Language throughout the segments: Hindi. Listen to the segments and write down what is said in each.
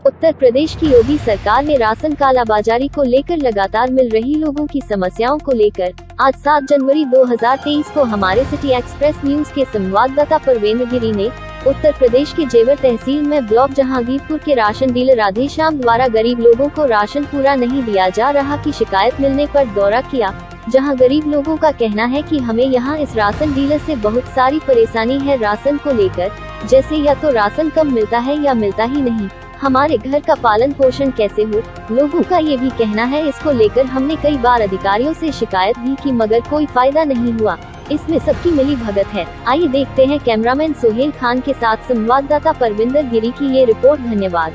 उत्तर प्रदेश की योगी सरकार ने राशन कालाबाजारी को लेकर लगातार मिल रही लोगों की समस्याओं को लेकर आज 7 जनवरी 2023 को हमारे सिटी एक्सप्रेस न्यूज के संवाददाता परवेंद्र गिरी ने उत्तर प्रदेश के जेवर तहसील में ब्लॉक जहांगीरपुर के राशन डीलर राधेश्याम द्वारा गरीब लोगों को राशन पूरा नहीं दिया जा रहा की शिकायत मिलने पर दौरा किया, जहां गरीब लोगों का कहना है कि हमें यहां इस राशन डीलर से बहुत सारी परेशानी है राशन को लेकर, जैसे या तो राशन कम मिलता है या मिलता ही नहीं, हमारे घर का पालन पोषण कैसे हो। लोगों का ये भी कहना है, इसको लेकर हमने कई बार अधिकारियों से शिकायत भी की मगर कोई फायदा नहीं हुआ। इसमें सबकी मिली भगत है। आइए देखते हैं कैमरामैन सोहेल खान के साथ संवाददाता परविंदर गिरी की ये रिपोर्ट। धन्यवाद।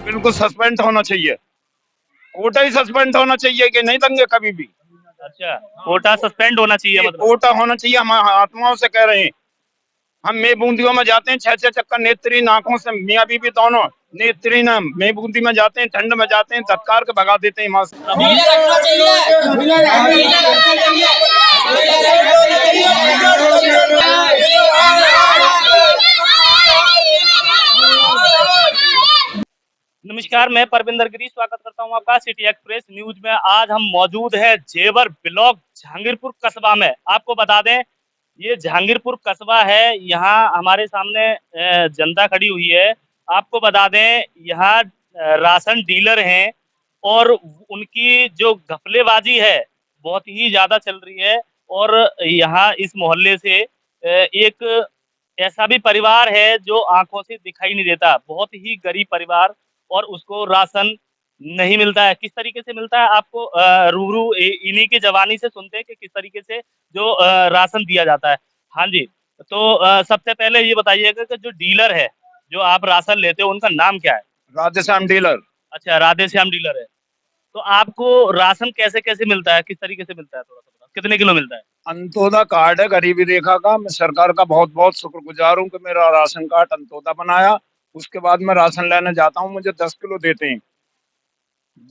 बिल्कुल सस्पेंड होना चाहिए, कोटा ही सस्पेंड होना चाहिए कि नहीं देंगे कभी भी। अच्छा, कोटा सस्पेंड होना चाहिए, मतलब कोटा होना चाहिए। हम आत्माओं से कह रहे हैं, हम मैं बूंदियों में जाते हैं 6-6 चक्कर नेत्रीन आंखों से, मियाँ बीबी दोनों नेत्रीन मैं बूंदी में जाते हैं, ठंड में जाते हैं, तत्कार के भगा देते हैं। नमस्कार, मैं परविंदर गिरी स्वागत करता हूं आपका सिटी एक्सप्रेस न्यूज में। आज हम मौजूद है जेवर ब्लॉक जहांगीरपुर कस्बा में। आपको बता दें, ये जहांगीरपुर कस्बा है, यहाँ हमारे सामने जनता खड़ी हुई है। आपको बता दें, यहाँ राशन डीलर हैं और उनकी जो घपलेबाजी है बहुत ही ज्यादा चल रही है। और यहाँ इस मोहल्ले से एक ऐसा भी परिवार है जो आंखों से दिखाई नहीं देता, बहुत ही गरीब परिवार, और उसको राशन नहीं मिलता है। किस तरीके से मिलता है आपको रूबरू इन्हीं की जवानी से सुनते हैं कि किस तरीके से जो राशन दिया जाता है। हाँ जी, तो सबसे पहले ये बताइएगा कि जो डीलर है, जो आप राशन लेते हो, उनका नाम क्या है? राधेश्याम डीलर। अच्छा, राधेश्याम डीलर है। तो आपको राशन कैसे कैसे मिलता है, किस तरीके से मिलता है, थोड़ा सा बताओ, कितने किलो मिलता है? अंत्योदय कार्ड है गरीबी रेखा का। मैं सरकार का बहुत बहुत शुक्रगुजार हूँ कि मेरा राशन कार्ड अंत्योदय बनाया। उसके बाद मैं राशन लेने जाता हूँ, मुझे 10 किलो देते हैं,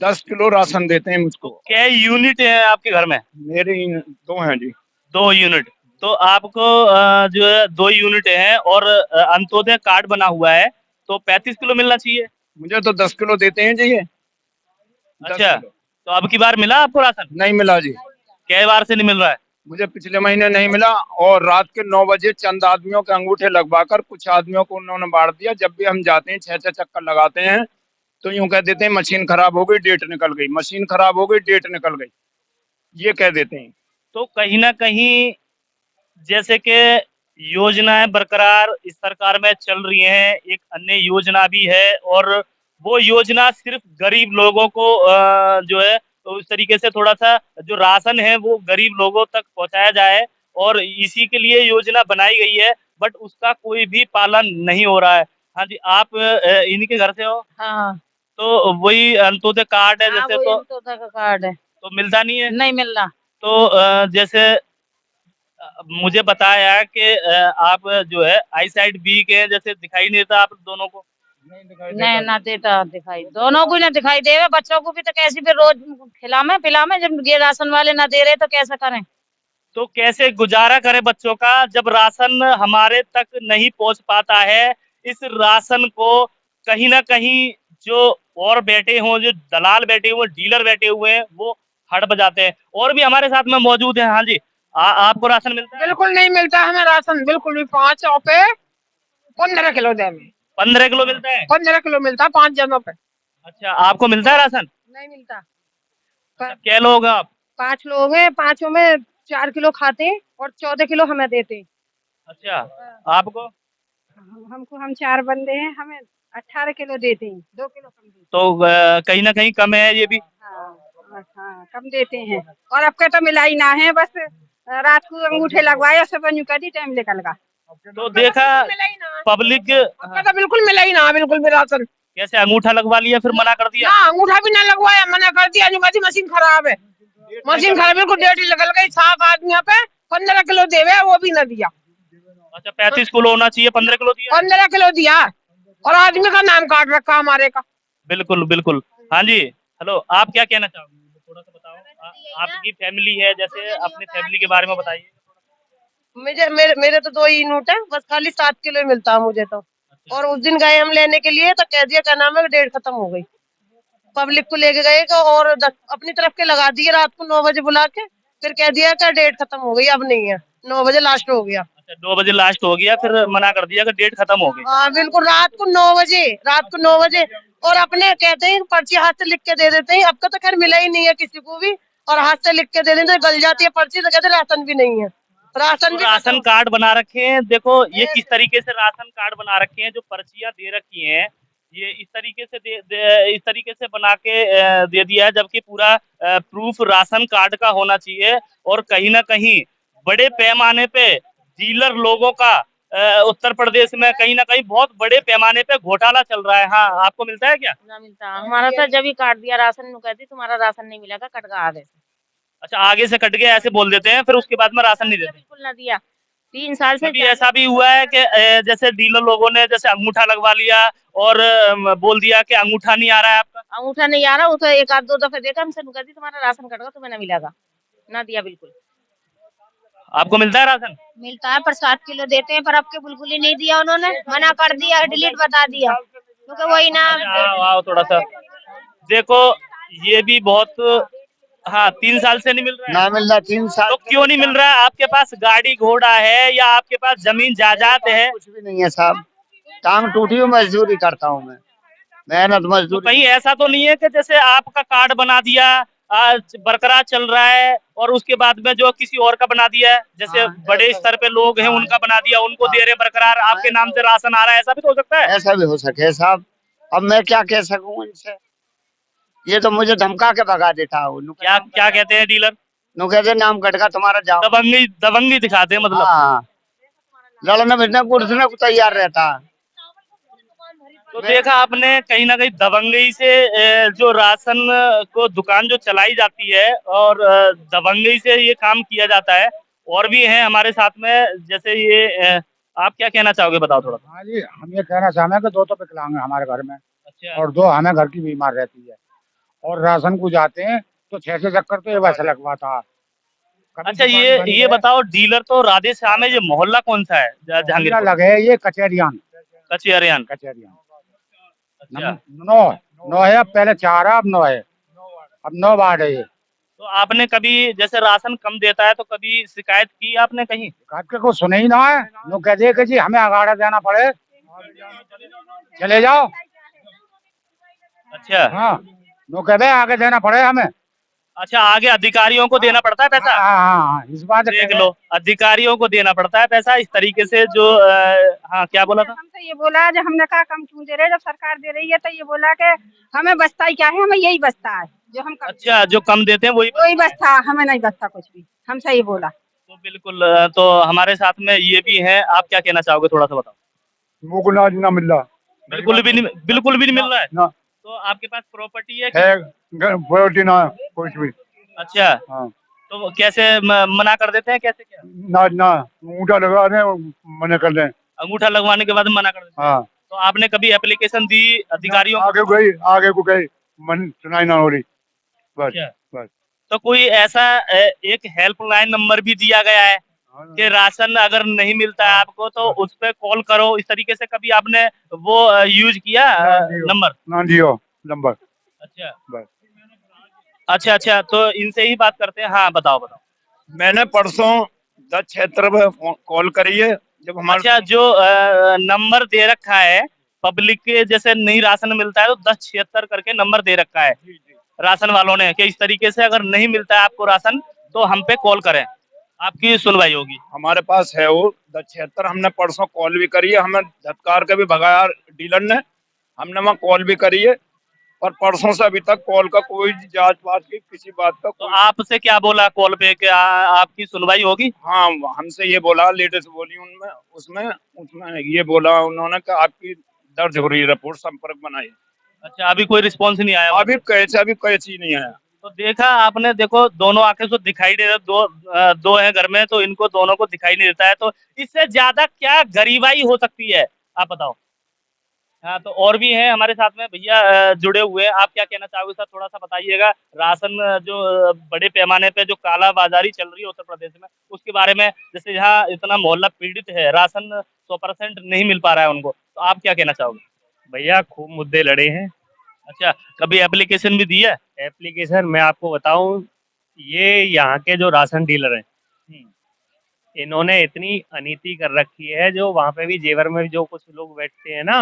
10 किलो राशन देते हैं मुझको। क्या यूनिट है आपके घर में? मेरे 2 हैं जी। 2 यूनिट। तो आपको जो है 2 यूनिट है और अंत्योदय कार्ड बना हुआ है, तो 35 किलो मिलना चाहिए। मुझे तो 10 किलो देते हैं जी ये। 10 अच्छा, किलो। तो अब की बार मिला आपको राशन? नहीं मिला जी, क्या बार से नहीं मिल रहा है? मुझे पिछले महीने नहीं मिला। और रात के 9 बजे चंद आदमियों के अंगूठे लगवाकर कुछ आदमियों को उन्होंने बांट दिया। जब भी हम जाते हैं 6-6 चक्कर लगाते हैं तो यूं कह देते हैं मशीन खराब हो गई, डेट निकल गई, मशीन खराब हो गई, डेट निकल गई, ये कह देते हैं। तो कहीं ना कहीं जैसे कि योजनाएं बरकरार इस सरकार में चल रही हैं, एक अन्य योजना भी है, और वो योजना सिर्फ गरीब लोगों को जो है तो उस तरीके से थोड़ा सा जो राशन है वो गरीब लोगों तक पहुंचाया जाए, और इसी के लिए योजना बनाई गई है, बट उसका कोई भी पालन नहीं हो रहा है। हाँ जी, आप इन्हीं के घर से हो? हाँ, तो वही अंत्योदय कार्ड है हाँ, जैसे, वही तो अंत्योदय का कार्ड है। मिलता नहीं है। नहीं मिल रहा। तो जैसे मुझे बताया कि आप जो है आई साइड वीक है, जैसे दिखाई नहीं देता आप दोनों को? नहीं ना देता दिखाई, दोनों को ना दिखाई दे। बच्चों को भी तो कैसे भी रोज खिलावे पिलावे, जब ये राशन वाले ना दे रहे तो कैसे करें? तो कैसे गुजारा करें बच्चों का जब राशन हमारे तक नहीं पहुंच पाता है? इस राशन को कहीं ना कहीं जो और बैठे हों, जो दलाल बैठे हुए, डीलर बैठे हुए हैं, वो हड़ बजाते हैं। और भी हमारे साथ में मौजूद है। हाँ जी, आपको राशन मिलता है? बिल्कुल नहीं मिलता हमें राशन, बिल्कुल भी। 5 पे 15 किलो दे में 15 किलो मिलता है? 15 किलो मिलता 5 जनों पे। अच्छा, आपको मिलता है राशन? नहीं मिलता। अच्छा, क्या लोग हैं आप? 5 लोग हैं, 5 में 4 किलो खाते हैं और 14 किलो हमें देते हैं। अच्छा, आपको? हम 4 बंदे हैं, हमें 18 किलो देते हैं, 2 किलो कम देते तो कहीं ना कहीं कम है ये भी। हैं। हाँ, कम देते हैं। और अब के तो मिला ही ना है, बस रात को अंगूठे लगवाए सब कर दी, टाइम निकल गया। तो देखा पब्लिक अब का तो बिल्कुल मिला ही ना, बिल्कुल भी राशन। कैसे अंगूठा लगवा लिया फिर मना कर दिया? ना, अंगूठा भी ना लगवाया, मना कर दिया। जो मशीन खराब है, मशीन खराब, बिल्कुल डेट निकल गई। 7 आदमियों पे 15 किलो देवे, वो भी ना दिया। अच्छा, 35 किलो होना चाहिए, 15 किलो दिया? 15 किलो दिया और आदमी का नाम काट रखा हमारे का। बिल्कुल बिल्कुल। हाँ जी, हेलो, आप क्या कहना चाहोगे, थोड़ा सा बताओ। आपकी फैमिली है, जैसे अपनी फैमिली के बारे में बताइए। मेरे तो 2 ही यूनिट है, बस खाली 7 किलो ही मिलता है मुझे तो। और उस दिन गए हम लेने के लिए तो कह दिया क्या नाम है डेट खत्म हो गई। पब्लिक को लेके गए और अपनी तरफ के लगा दिए रात को 9 बजे बुला के, फिर कह दिया क्या डेट खत्म हो गई अब नहीं है, 9 बजे लास्ट हो गया। अच्छा 2 बजे लास्ट हो गया, फिर मना कर दिया कि डेट खत्म हो गई। हाँ बिल्कुल, रात को 9 बजे और अपने कहते हैं पर्ची हाथ से लिख के दे देते हैं। अब तो खैर मिला ही नहीं है किसी को भी, और हाथ से लिख के दे देते, गल जाती है पर्ची तो कहते राशन भी नहीं है। राशन भी राशन कार्ड बना रखे हैं, देखो ये किस तरीके से राशन कार्ड बना रखे हैं, जो पर्चियां दे रखी हैं ये इस तरीके से इस तरीके से बना के दे दिया है, जबकि पूरा प्रूफ राशन कार्ड का होना चाहिए। और कहीं ना कहीं बड़े पैमाने पे डीलर लोगों का उत्तर प्रदेश में कहीं ना कहीं बहुत बड़े पैमाने पे घोटाला चल रहा है। हाँ, आपको मिलता है क्या? ना मिलता हमारा तो जब ही काट दिया राशन, कहती तुम्हारा राशन नहीं मिलेगा, कटगा आगे से। अच्छा, आगे से कट गया ऐसे बोल देते हैं, फिर उसके बाद में राशन नहीं देते। बिल्कुल ना दिया, 3 साल से। कभी ऐसा भी हुआ है कि जैसे डीलर लोगों ने जैसे अंगूठा लगवा लिया और बोल दिया कि अंगूठा नहीं आ रहा है आपका? अंगूठा नहीं आ रहा, वो तो 1-2 दफे देखा, हमसे कहती तुम्हारा राशन कटगा, तुम्हें ना मिलेगा, ना दिया बिल्कुल। आपको मिलता है राशन? मिलता है पर 7 किलो देते हैं, पर अब के बिल्कुल ही नहीं दिया, उन्होंने मना कर दिया, डिलीट बता दिया, क्योंकि वही ना। आओ थोड़ा सा देखो, ये भी बहुत। हाँ, 3 साल से नहीं मिल रहा है। ना मिल रहा 3 साल। तो क्यों नहीं मिल रहा है? आपके पास गाड़ी घोड़ा है या आपके पास जमीन जायदाद है? कुछ भी नहीं है साहब, टांग टूटी हुई मजदूरी करता हूँ मैं, मेहनत तो मजदूरी। कहीं ऐसा तो नहीं है कि जैसे आपका कार्ड बना दिया, आज बरकरार चल रहा है और उसके बाद में जो किसी और का बना दिया है, जैसे बड़े स्तर पे लोग हैं उनका बना दिया, उनको दे रहे बरकरार, आपके नाम से राशन आ रहा है, ऐसा भी तो हो सकता है? ऐसा भी हो सके साहब, अब मैं क्या कह सकूं इनसे, ये तो मुझे धमका के भगा देता है। क्या क्या कहते हैं डीलर? नु कहते नाम कटगा तुम्हारा, जाओ। दबंगी दिखाते हैं मतलब। हाँ, लड़ने भिड़ने कूदने को तैयार रहता है। तो देखा आपने कहीं ना कहीं दबंगई से जो राशन को दुकान जो चलाई जाती है और दबंगई से ये काम किया जाता है। और भी हैं हमारे साथ में, जैसे ये आप क्या कहना चाहोगे, बताओ थोड़ा सा। हाँ जी, हम ये कहना चाहेंगे कि 2 तो विकलांग है हमारे घर में, अच्छा। और 2 हमें घर की बीमार रहती है, और राशन को जाते हैं तो 6 चक्कर तो ये बस लगवाता है। कभी अच्छा, दुकान बंद ये है। बताओ, डीलर तो राधे श्याम है, ये मोहल्ला कौन सा है जहांगीरपुर? लगे ये कचहरियान। कचहरियान। अच्छा। 9 है, अब पहले 4 है, अब 9 है, अब 9 वार्ड है ये। तो आपने कभी जैसे राशन कम देता है तो कभी शिकायत की आपने कहीं? के को सुने ही ना है, नो कह दे कि जी हमें अगाड़ा देना पड़े, चले जाओ। अच्छा। हाँ, नो कह दे आगे देना पड़े हमें। अच्छा, आगे अधिकारियों को देना पड़ता है पैसा? हाँ, इस बात देख लो, अधिकारियों को देना पड़ता है पैसा इस तरीके से। जो हाँ, क्या बोला था? हमसे ये बोला, जब हमने कहा कम क्यों दे रहे, जब सरकार दे रही है तो ये बोला कि हमें बचता ही क्या है, हमें यही बचता है जो हम अच्छा, जो कम देते हैं वही बचता है, हमें नहीं बचता कुछ भी, हमसे ये बोला। तो बिल्कुल। तो हमारे साथ में ये भी है, आप क्या कहना चाहोगे, थोड़ा सा बताओ। मुझको ना ना मिल रहा, बिल्कुल भी नहीं मिल रहा है ना। तो आपके पास प्रॉपर्टी है? प्रॉपर्टी ना कुछ भी। अच्छा। हाँ। तो कैसे मना कर देते हैं, कैसे क्या? ना अंगूठा लगा रहे मना कर दें। अंगूठा लगवाने के बाद मना कर देते हैं। हाँ। तो आपने कभी एप्लीकेशन दी अधिकारियों आगे को गई मन सुनाई ना हो रही, बस। अच्छा। तो कोई ऐसा एक हेल्पलाइन नंबर भी दिया गया है कि राशन अगर नहीं मिलता है आपको तो उस पर कॉल करो, इस तरीके से कभी आपने वो यूज किया नंबर? ना दियो नंबर। अच्छा बस। अच्छा, तो इनसे ही बात करते हैं। हाँ, बताओ। मैंने परसों 1076 पे कॉल करी है, जब हमारे। अच्छा, जो नंबर दे रखा है पब्लिक के, जैसे नहीं राशन मिलता है तो 1076 करके नंबर दे रखा है राशन वालों ने कि इस तरीके से अगर नहीं मिलता है आपको राशन तो हम पे कॉल करें, आपकी सुनवाई होगी। हमारे पास है वो 1076, हमने परसों कॉल भी करी है, हमें धत्कार के भी भगाया डीलर ने, हमने वहाँ कॉल भी करी है, पर परसों से अभी तक कॉल का कोई जांच बात की किसी बात का। तो आपसे क्या बोला कॉल पे कि आपकी सुनवाई होगी? हाँ, हमसे ये बोला, लेडीज बोली उनमें उसमें ये बोला उन्होंने कि आपकी दर्ज हो रही है रिपोर्ट, संपर्क बनाइए। अच्छा, अभी कोई रिस्पॉन्स नहीं आया? अभी कैसे नहीं आया। तो देखा आपने, देखो दोनों आंखें से दिखाई दे रहे, दो हैं घर में, तो इनको दोनों को दिखाई नहीं देता है, तो इससे ज्यादा क्या गरीबाई हो सकती है, आप बताओ। हाँ, तो और भी हैं हमारे साथ में भैया जुड़े हुए हैं, आप क्या कहना चाहोगे सर, थोड़ा सा बताइएगा। राशन जो बड़े पैमाने पे जो काला बाजारी चल रही है उत्तर प्रदेश में, उसके बारे में, जैसे यहाँ इतना मोहल्ला पीड़ित है, राशन 100% नहीं मिल पा रहा है उनको, तो आप क्या कहना चाहोगे? भैया खूब मुद्दे लड़े हैं। अच्छा, कभी एप्लीकेशन भी दी है? एप्लीकेशन मैं आपको बताऊं, ये यहाँ के जो राशन डीलर हैं, इन्होंने इतनी अनीति कर रखी है, जो वहाँ पे भी जेवर में जो कुछ लोग बैठते हैं ना,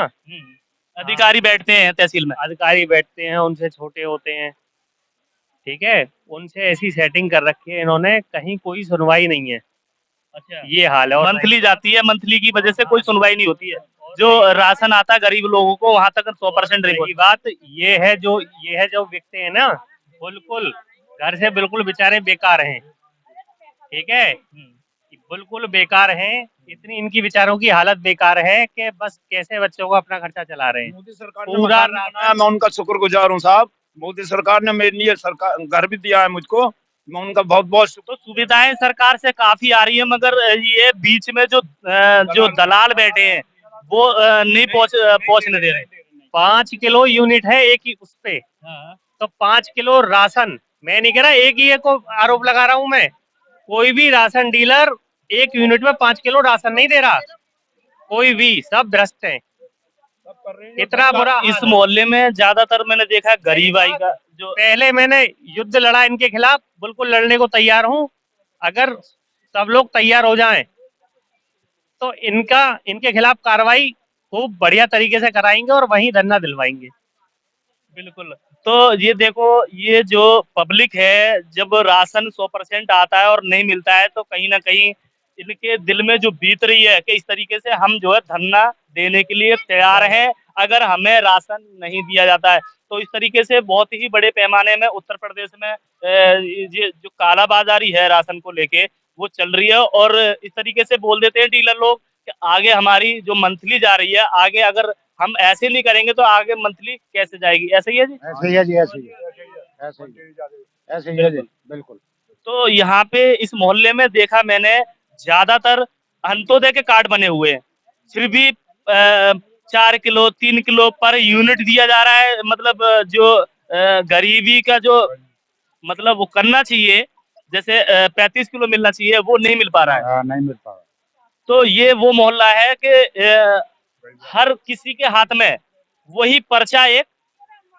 अधिकारी बैठते हैं तहसील में। अधिकारी बैठते हैं, उनसे छोटे होते हैं, ठीक है, उनसे ऐसी सेटिंग कर रखी है इन्होंने, कहीं कोई सुनवाई नहीं है। अच्छा, ये हाल है। और मंथली जाती है, मंथली की वजह से कोई सुनवाई नहीं होती है। जो राशन आता है गरीब लोगों को वहां तक 100% रही बात ये है, जो बिकते हैं ना, बिल्कुल घर से बिल्कुल बेचारे बेकार हैं, ठीक है, बिल्कुल बेकार हैं। इतनी इनकी बेचारों की हालत बेकार है कि बस कैसे बच्चों को अपना खर्चा चला रहे हैं। मोदी सरकार ने पूरा बनाया, मैं उनका शुक्रगुजार हूँ साहब। मोदी सरकार ने मेरे लिए सरकार घर भी दिया है मुझको, मैं उनका बहुत बहुत शुक्र। तो सुविधाएं सरकार से काफी आ रही है, मगर ये बीच में जो दलाल बैठे हैं वो नहीं पहुंचने दे रहे। 5 किलो यूनिट है एक ही उस पे, तो 5 किलो राशन, मैं नहीं कह रहा एक ही को आरोप लगा रहा हूं मैं, कोई भी राशन डीलर 1 यूनिट में 5 किलो राशन नहीं दे रहा, कोई भी, सब भ्रष्ट हैं। इतना बुरा इस मोहल्ले में ज्यादातर मैंने देखा है गरीबाई का जो। पहले मैंने युद्ध लड़ा इनके खिलाफ, बिल्कुल लड़ने को तैयार हूं, अगर सब लोग तैयार हो जाएं तो इनके खिलाफ कार्रवाई खूब बढ़िया तरीके से कराएंगे और वहीं धरना दिलवाएंगे। बिल्कुल। तो ये देखो, ये जो पब्लिक है, जब राशन 100% आता है और नहीं मिलता है तो कहीं ना कहीं इनके दिल में जो बीत रही है कि इस तरीके से हम जो है धरना देने के लिए तैयार हैं अगर हमें राशन नहीं दिया जाता है। तो इस तरीके से बहुत ही बड़े पैमाने में उत्तर प्रदेश में ये जो कालाबाजारी है राशन को लेके वो चल रही है। और इस तरीके से बोल देते हैं डीलर लोग कि आगे हमारी जो मंथली जा रही है, आगे अगर हम ऐसे नहीं करेंगे तो आगे मंथली कैसे जाएगी। ऐसे ही है जी? ऐसे ही है जी, ऐसे ही है, ऐसे ही है जी, बिल्कुल। तो यहाँ पे इस मोहल्ले में देखा मैंने, ज्यादातर अंत्योदय के कार्ड बने हुए हैं, फिर भी 4 किलो 3 किलो पर यूनिट दिया जा रहा है। मतलब जो गरीबी का जो मतलब वो करना चाहिए, जैसे 35 किलो मिलना चाहिए, वो नहीं मिल पा रहा है। नहीं मिल पा रहा। तो ये वो मोहल्ला है कि हर किसी के हाथ में वही पर्चा, एक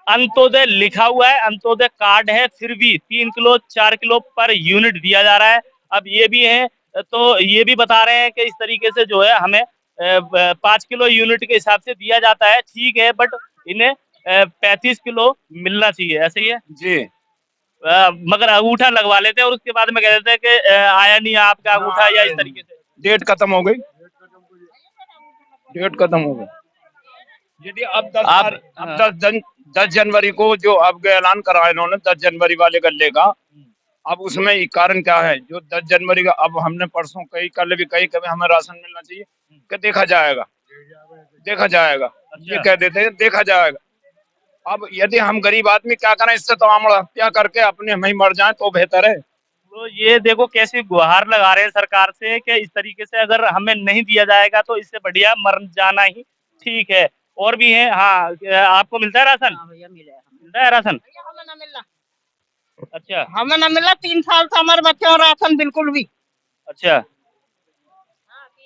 अंत्योदय लिखा हुआ है, अंत्योदय कार्ड है, फिर भी 3 किलो 4 किलो पर यूनिट दिया जा रहा है। अब ये भी है, तो ये भी बता रहे हैं कि इस तरीके से जो है हमें 5 किलो यूनिट के हिसाब से दिया जाता है, ठीक है, बट इन्हें 35 किलो मिलना चाहिए। ऐसे ही है जी। मगर अंगूठा लगवा लेते हैं और उसके बाद में कह देते हैं कि आया नहीं आपका अंगूठा, या इस तरीके से डेट खत्म हो गई, डेट खत्म हो गई। यदि अब 10 जनवरी को जो अब ऐलान करा इन्होंने 10 जनवरी वाले गल्ले का, अब उसमें कारण क्या है? जो 10 जनवरी का, अब हमने परसों कई कल भी कही कभी हमें राशन मिलना चाहिए कि देखा जाएगा, देखा जाएगा, ये कह देते हैं देखा जाएगा। अब यदि हम गरीब आदमी क्या करें, इससे तो आम हत्या करके अपने हम ही मर जाएं तो बेहतर है। तो ये देखो कैसी गुहार लगा रहे हैं सरकार से कि इस तरीके से अगर हमें नहीं दिया जाएगा तो इससे बढ़िया मर जाना ही ठीक है। और भी है। हाँ, आपको मिलता है राशन? हाँ भैया मिलता है राशन? हमें ना मिला, अच्छा, हमें ना मिला 3 साल से हमारे बच्चे और राशन बिल्कुल भी। अच्छा,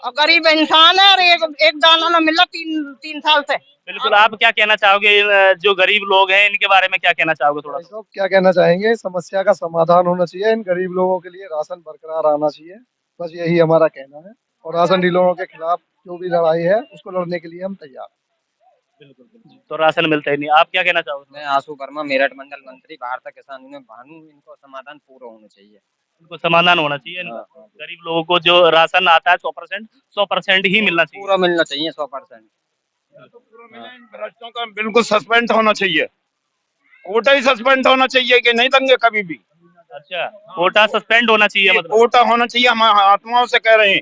और गरीब इंसान है और एक दाना ना मिला 3 साल से। बिल्कुल। आप क्या कहना चाहोगे, इन जो गरीब लोग हैं इनके बारे में क्या कहना चाहोगे थोड़ा सा? तो क्या कहना चाहेंगे, समस्या का समाधान होना चाहिए, इन गरीब लोगों के लिए राशन बरकरार आना चाहिए, बस यही हमारा कहना है। और राशन डीलरों के खिलाफ जो भी लड़ाई है उसको लड़ने के लिए हम तैयार हैं। बिल्कुल। तो राशन मिलता ही नहीं, आप क्या कहना चाहोगे? मैं आशु वर्मा, मेरठ मंडल मंत्री, भारतीय किसान यूनियन भानु, इनको समाधान पूरा होना चाहिए, इनको समाधान होना चाहिए इनका। गरीब लोगों को जो राशन आता है 100% ही मिलना चाहिए, पूरा मिलना चाहिए 100%। भ्रष्टों का बिल्कुल सस्पेंड होना चाहिए, कोटा ही सस्पेंड होना चाहिए कि नहीं देंगे कभी भी। अच्छा, कोटा सस्पेंड होना चाहिए, मतलब कोटा होना चाहिए। हम आत्माओं से कह रहे हैं,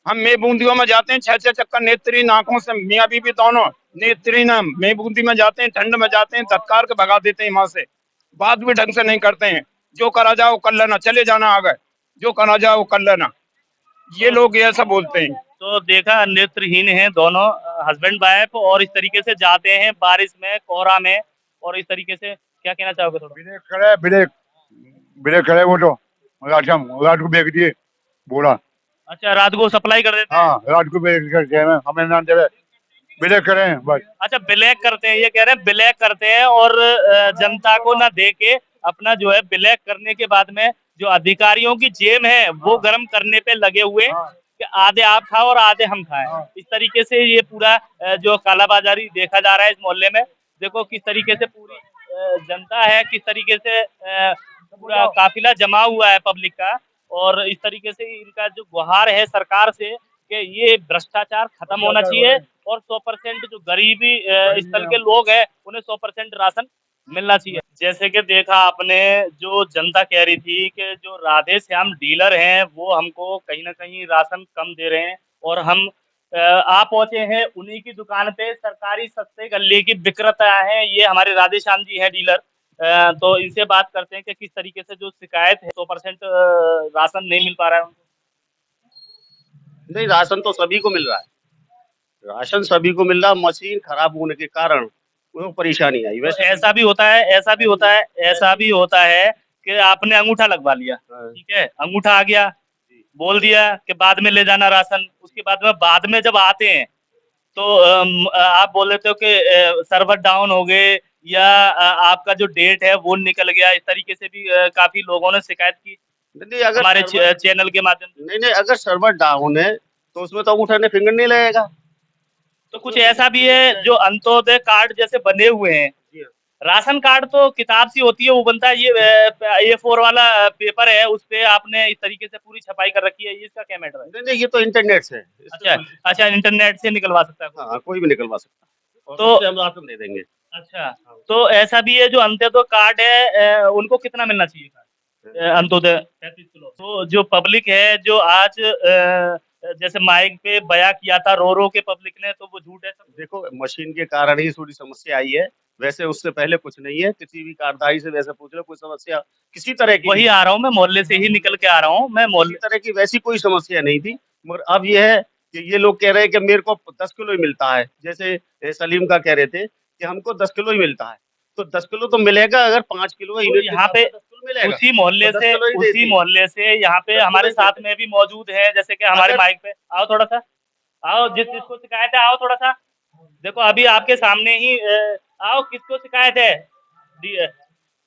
हम मैं बूंदियों में जाते हैं 6-6 चक्कर नेत्री नाकों से, मियाँ बीवी दोनों नेत्री ना मैं बूंदी में जाते हैं, ठंड में जाते हैं, धक्कार के भगा देते हैं वहां से, बात भी ढंग से नहीं करते हैं। जो करा जाओ कर लेना, चले जाना आगे, जो करा जाओ कर लेना, ये लोग ऐसा बोलते हैं। तो देखा, नेत्रहीन है दोनों, हस्बैंड वाइफ, और इस तरीके से जाते हैं बारिश में, कोहरा में, और इस तरीके से क्या कहना चाहोगे थोड़ा? बिले खड़े वो तो रात को बेच दिए बोला। अच्छा, रात को सप्लाई कर देते हैं? हाँ, रात को बेच करके हमें ना देवे ब्लैक करें बस। अच्छा, ब्लैक करते हैं, ये कह रहे हैं ब्लैक करते हैं और जनता को ना दे के अपना जो है ब्लैक करने के बाद में जो अधिकारियों की जेब है वो गर्म करने पे लगे हुए कि आधे आप खाओ और आधे हम खाएं। इस तरीके से ये पूरा जो कालाबाजारी देखा जा रहा है इस मोहल्ले में। देखो किस तरीके से पूरी जनता है, किस तरीके से पूरा काफिला जमा हुआ है पब्लिक का, और इस तरीके से इनका जो गुहार है सरकार से कि ये भ्रष्टाचार खत्म होना चाहिए और 100% जो गरीबी स्तर के लोग हैं उन्हें 100% राशन मिलना चाहिए। जैसे कि देखा आपने, जो जनता कह रही थी कि जो राधे श्याम डीलर हैं वो हमको कहीं ना कहीं राशन कम दे रहे हैं, और हम आप पहुंचे हैं उन्हीं की दुकान पे। सरकारी सस्ते गल्ले की विक्रेता हैं ये, हमारे राधे श्याम जी हैं डीलर। तो इनसे बात करते हैं कि किस तरीके से जो शिकायत है 100% राशन नहीं मिल पा रहा है उनको। नहीं, राशन तो सभी को मिल रहा है, राशन सभी को मिल रहा, मशीन खराब होने के कारण वो परेशानी आई। वैसे ऐसा भी होता है, ऐसा भी होता है कि आपने अंगूठा लगवा लिया, ठीक है, अंगूठा आ गया, बोल दिया कि बाद में ले जाना राशन, उसके बाद में जब आते हैं तो आप बोल देते हो कि सर्वर डाउन हो गए या आपका जो डेट है वो निकल गया। इस तरीके से भी काफी लोगों ने शिकायत की नहीं, अगर हमारे चैनल के माध्यम से। नहीं, अगर सर्वर डाउन है तो उसमें तो अंगूठा ने फिंगर नहीं लगेगा। तो कुछ ऐसा भी है जो अंत्योदय कार्ड जैसे बने हुए हैं, राशन कार्ड तो किताब सी होती है वो बनता है, ये A4 वाला पेपर है, उस पे आपने इस तरीके से पूरी छपाई कर रखी है, इसका क्या मैटर है? नहीं, ये तो इंटरनेट से। अच्छा, इंटरनेट से निकलवा सकता है? हाँ, कोई भी निकलवा सकता है, तो हम राशन दे देंगे। अच्छा, तो ऐसा भी है जो अंत्योदय कार्ड है उनको कितना मिलना चाहिए अंत्योदय 35 किलो? तो जो पब्लिक है जो आज जैसे माइक पे बयां किया था रो के पब्लिक ने, तो वो झूठ है सब? देखो, मशीन के कारण ही थोड़ी समस्या आई है, वैसे उससे पहले कुछ नहीं है। किसी भी कार्डधारी से वैसे पूछ लो, कोई समस्या किसी तरह की, वही आ रहा हूँ मैं, मोहल्ले से ही निकल के आ रहा हूँ मैं, मोहल्ले तरह की वैसी कोई समस्या नहीं थी। मगर अब ये है कि ये लोग कह रहे हैं कि मेरे को 10 किलो ही मिलता है। जैसे सलीम का कह रहे थे कि हमको 10 किलो ही मिलता है, तो 10 किलो तो मिलेगा अगर 5 किलो तो यहाँ पे उसी मोहल्ले से यहाँ पे हमारे साथ में भी मौजूद है, जैसे कि हमारे माइक पे आओ, थोड़ा सा आओ, जिसको शिकायत है आओ थोड़ा सा। देखो अभी आपके सामने ही आओ, किसको शिकायत है?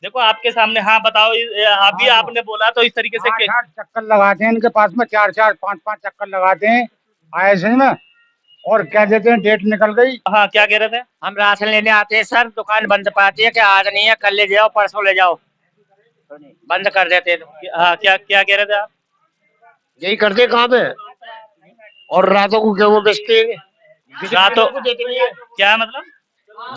देखो आपके सामने, हाँ बताओ, अभी आपने बोला तो इस तरीके से चक्कर लगाते हैं इनके पास में, 4-4 5-5 चक्कर लगाते हैं आए में और कह देते हैं डेट निकल गई। हाँ, क्या कह रहे थे? हम राशन लेने आते हैं सर, दुकान बंद पाती है कि आज नहीं है, कल ले जाओ, परसों ले जाओ, बंद कर देते हैं। हाँ, क्या कह रहे थे आप? यही करते कहाँ पे, और रातों को गेहूँ बेचते हैं, रातों क्या मतलब?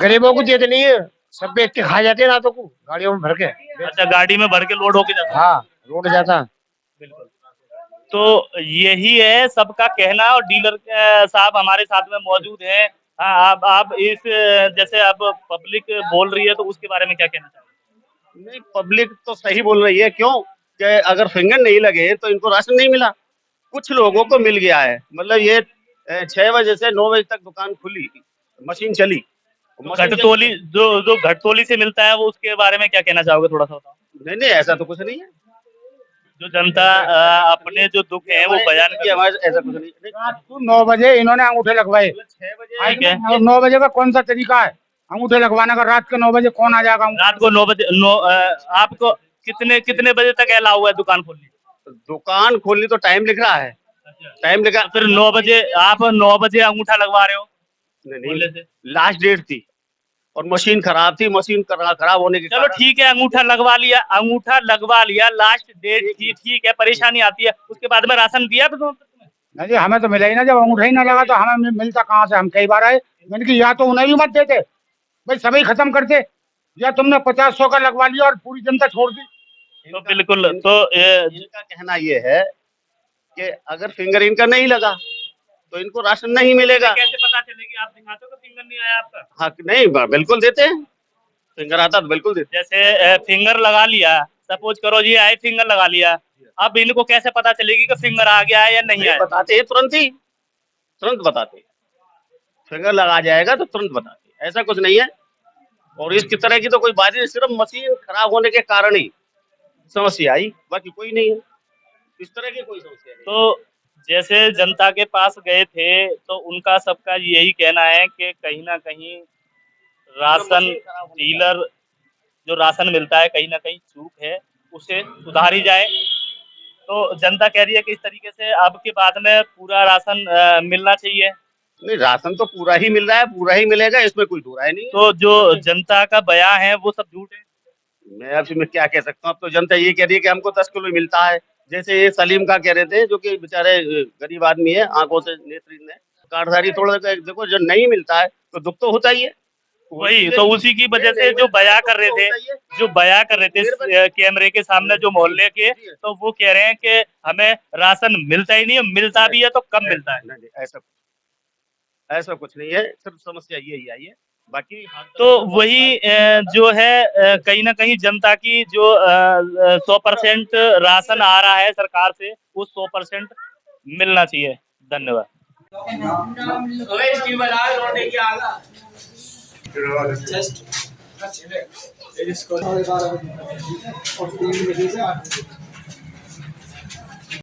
गरीबों को देते नहीं है, सब बेच के खा जाते हैं रातों को गाड़ियों में भर के। अच्छा, गाड़ी में भर के लोड होके जाता? हाँ, रोड जाता। बिल्कुल। तो यही है सबका कहना, और डीलर साहब हमारे साथ में मौजूद हैं। हाँ, आप इस जैसे अब पब्लिक बोल रही है तो उसके बारे में क्या कहना चाहेंगे? नहीं, पब्लिक तो सही बोल रही है। क्यों कि अगर फिंगर नहीं लगे तो इनको राशन नहीं मिला, कुछ लोगों को मिल गया है। मतलब ये 6 बजे से 9 बजे तक दुकान खुली, मशीन चली। घटतोली जो घटतोली से मिलता है वो उसके बारे में क्या कहना चाहोगे, थोड़ा सा बताओ? नहीं, ऐसा तो कुछ नहीं है। जो जनता अपने जो दुख है वो बयान की, हमारे ऐसा कुछ नहीं। रात को 9 बजे इन्होंने अंगूठे लगवाए। 6 बजे 9 बजे का कौन सा तरीका है अंगूठे लगवाने का? रात के 9 बजे कौन आ जाएगा? रात को 9 बजे आपको कितने बजे तक अलाउ है दुकान खोलनी? दुकान खोलनी तो टाइम लिख रहा है, टाइम लिखा। फिर 9 बजे आप 9 बजे अंगूठा लगवा रहे हो? नहीं, लास्ट डेट थी और मशीन खराब थी, मशीन खराब होने के चलो ठीक है, अंगूठा लगवा लिया, लास्ट डेट थी, ठीक है, परेशानी आती है, उसके बाद में राशन दिया तो नहीं जी, हमें तो मिला ही ना। जब अंगूठा ही ना लगा तो हमें मिलता कहाँ से? हम कई बार आए, मैंने कि या तो उन्हें भी मत देते भाई, सभी खत्म करते, या तुमने 50-100 का लगवा लिया और पूरी जनता छोड़ दी। तो बिल्कुल, तो इनका कहना ये है कि अगर फिंगर इनका नहीं लगा तो इनको राशन नहीं मिलेगा। कैसे पता चलेगी? आप दिखाते हो कि फिंगर नहीं आया आपका? हाँ, नहीं, बिल्कुल देते हैं, फिंगर आता तो बिल्कुल देते। जैसे फिंगर लगा लिया, सपोज करो जी आए, फिंगर लगा लिया, अब इनको कैसे पता चलेगी कि फिंगर आ गया है या नहीं आया? बताते हैं, तुरंत बताते हैं। फिंगर लगा जाएगा तो तुरंत बताते हैं, ऐसा कुछ नहीं है। और इसकी तरह की तो कोई बात नहीं, सिर्फ मशीन खराब होने के कारण ही समस्या आई, बाकी कोई नहीं है, इस तरह की कोई समस्या नहीं। तो जैसे जनता के पास गए थे तो उनका सबका यही कहना है कि कहीं ना कहीं राशन डीलर जो राशन मिलता है कहीं ना कहीं चूक है, उसे सुधारी जाए। तो जनता कह रही है कि इस तरीके से अब के बाद में पूरा राशन मिलना चाहिए। नहीं, राशन तो पूरा ही मिल रहा है, पूरा ही मिलेगा, इसमें कोई दो राय नहीं है। तो जो जनता का बयान है वो सब झूठ है। मैं अब इसमें क्या कह सकता हूँ, अब तो जनता ये कह रही है कि हमको 10 किलो मिलता है। जैसे ये सलीम का कह रहे थे, जो कि बेचारे गरीब आदमी है, आंखों से नेत्रहीन है, कार्डधारी, थोड़ा देखो जो नहीं मिलता है तो दुख तो होता ही है। वही तो उसी की वजह से जो बयां कर रहे थे कैमरे के सामने जो मोहल्ले के, तो वो कह रहे हैं कि हमें राशन मिलता ही नहीं है, मिलता भी है तो कम मिलता है। नहीं, ऐसा कुछ नहीं है, सिर्फ समस्या यही आई है, बाकी तो वही जो है कहीं ना कहीं जनता की जो 100% राशन आ रहा है सरकार से, वो 100% मिलना चाहिए। धन्यवाद। जस्ट